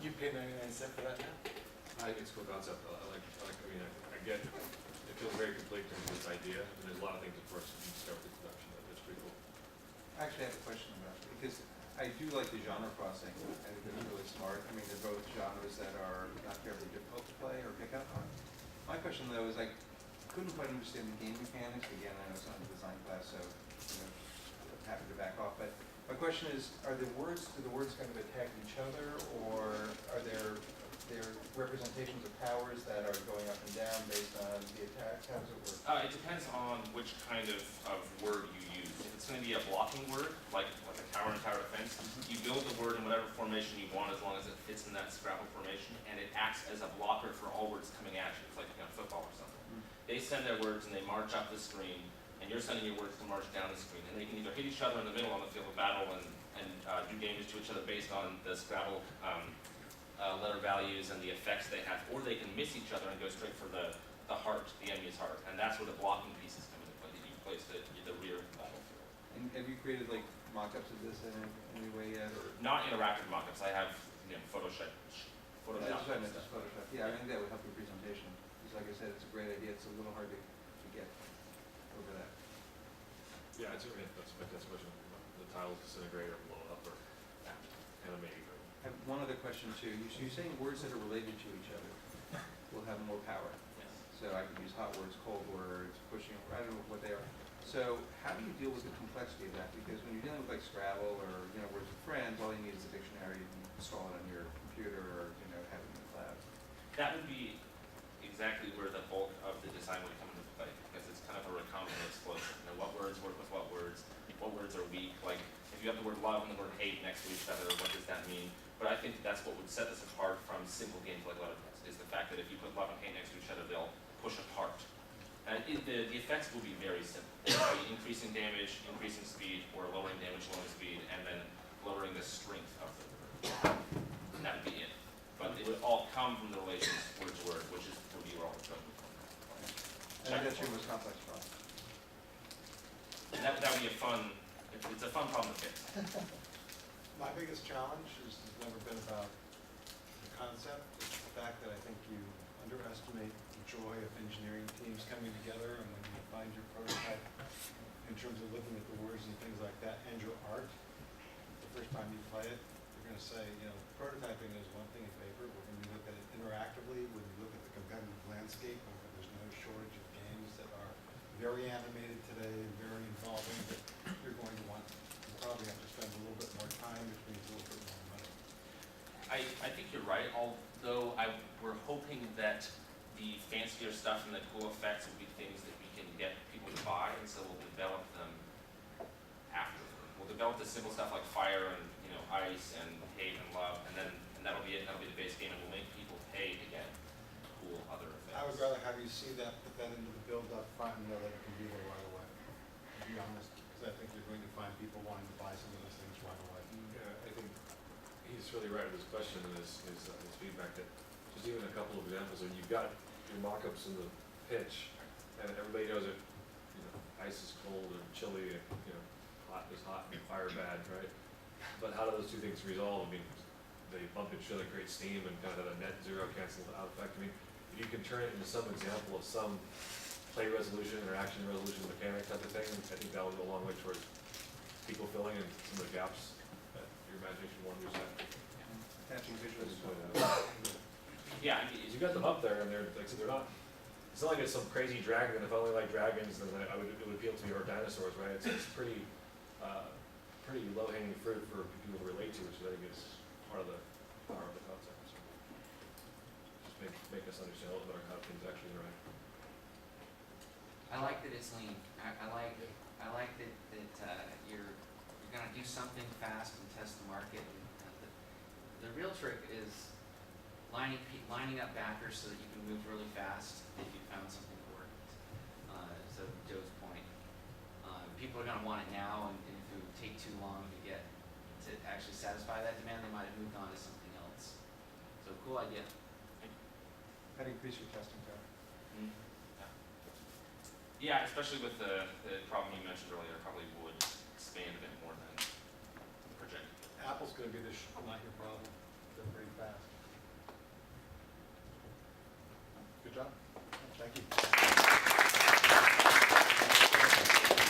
You pay 99 cents for that now? I think it's a cool concept. I get, it feels very complete in terms of this idea, and there's a lot of things, of course, you can start with production, but it's pretty cool. I actually have a question about it, because I do like the genre crossing. I think it's really smart. I mean, they're both genres that are not terribly difficult to play or pick up on. My question, though, is I couldn't quite understand the game mechanics. Again, I know it's not a design class, so I'm happy to back off. But my question is, do the words kind of attack each other, or are there representations of powers that are going up and down based on the attacks? How does it work? It depends on which kind of word you use. If it's going to be a blocking word, like a tower and tower defense, you build the word in whatever formation you want as long as it fits in that Scrabble formation, and it acts as a blocker for all words coming at you. It's like football or something. They send their words and they march up the screen, and you're sending your words to march down the screen, and they can either hit each other in the middle on the field of battle and do damage to each other based on the Scrabble letter values and the effects they have, or they can miss each other and go straight for the heart, the enemy's heart, and that's where the blocking pieces come into play. That you place the rear of the battlefield. And have you created like mock-ups of this in any way yet? Or? Not interactive mock-ups. I have Photoshop. That's what I meant, just Photoshop. Yeah, I think that would help your presentation. Because like I said, it's a great idea. It's a little hard to get over that. Yeah, that's a fantastic question. The tiles disintegrate or blow up or animate. I have one other question too. You're saying words that are related to each other will have more power. Yes. So I can use hot words, cold words, pushing, I don't know what they are. So how do you deal with the complexity of that? Because when you're dealing with like Scrabble or words with friends, all you need is a dictionary. You can install it on your computer or have it in the cloud. That would be exactly where the bulk of the design would come into play, because it's kind of a recombinant explosion. What words work with what words are weak. Like if you have the word love and the word hate next to each other, what does that mean? But I think that's what would set this apart from simple games like Letterpress, is the fact that if you put love and hate next to each other, they'll push apart. And the effects will be very simple. It'll be increasing damage, increasing speed, or lowering damage, lowering speed, and then lowering the strength of the word. And that would be it. But it would all come from the relations word to word, which would be where all the code would come from. And that's your most complex problem. And that would be a fun, it's a fun problem to fix. My biggest challenge has never been about the concept. It's the fact that I think you underestimate the joy of engineering teams coming together, and when you find your prototype in terms of looking at the words and things like that, and your art, the first time you play it, you're going to say, prototyping is one thing in paper, but when you look at it interactively, when you look at the competitive landscape, there's no shortage of games that are very animated today and very involving, that you're going to want. Probably have to spend a little bit more time, which means a little bit more money. I think you're right, although we're hoping that the fancier stuff and the cool effects will be things that we can get people to buy, and so we'll develop them after. We'll develop the simple stuff like fire and ice and hate and love, and that'll be it. That'll be the base game, and we'll make people pay to get cool other effects. I would rather have you see that, put that into the build up front, and know that it can be there right away. To be honest. I think you're going to find people wanting to buy some of those things right away. Yeah, I think he's really right with his question and his feedback that just even a couple of examples of you've got your mock-ups in the pitch, and everybody knows that ice is cold and chilly and hot is hot and fire bad, right? But how do those two things resolve? I mean, they bump each other, create steam, and kind of have a net zero cancel out effect. I mean, if you can turn it into some example of some play resolution, interaction resolution, mechanic type of thing, I think that will go a long way towards people filling in some of the gaps that your imagination wonders at. Attaching visuals. Yeah, You got them up there, and they're not. It's not like it's some crazy dragon. If I only like dragons, then it would appeal to me, or dinosaurs, right? It's pretty low hanging fruit for people to relate to, which I think is part of the power of the concept. So just make us understand a little better how things actually interact. I like that it's lean. I like that you're going to do something fast and test the market. And, the real trick is lining up backers so that you can move really fast if you found something that worked. So Joe's point, people are going to want it now, and if it would take too long to actually satisfy that demand, they might have moved on to something else. So cool idea. How do you increase your testing power? Yeah, especially with the problem you mentioned earlier, probably would expand a bit more than projected. Apple's going to be not your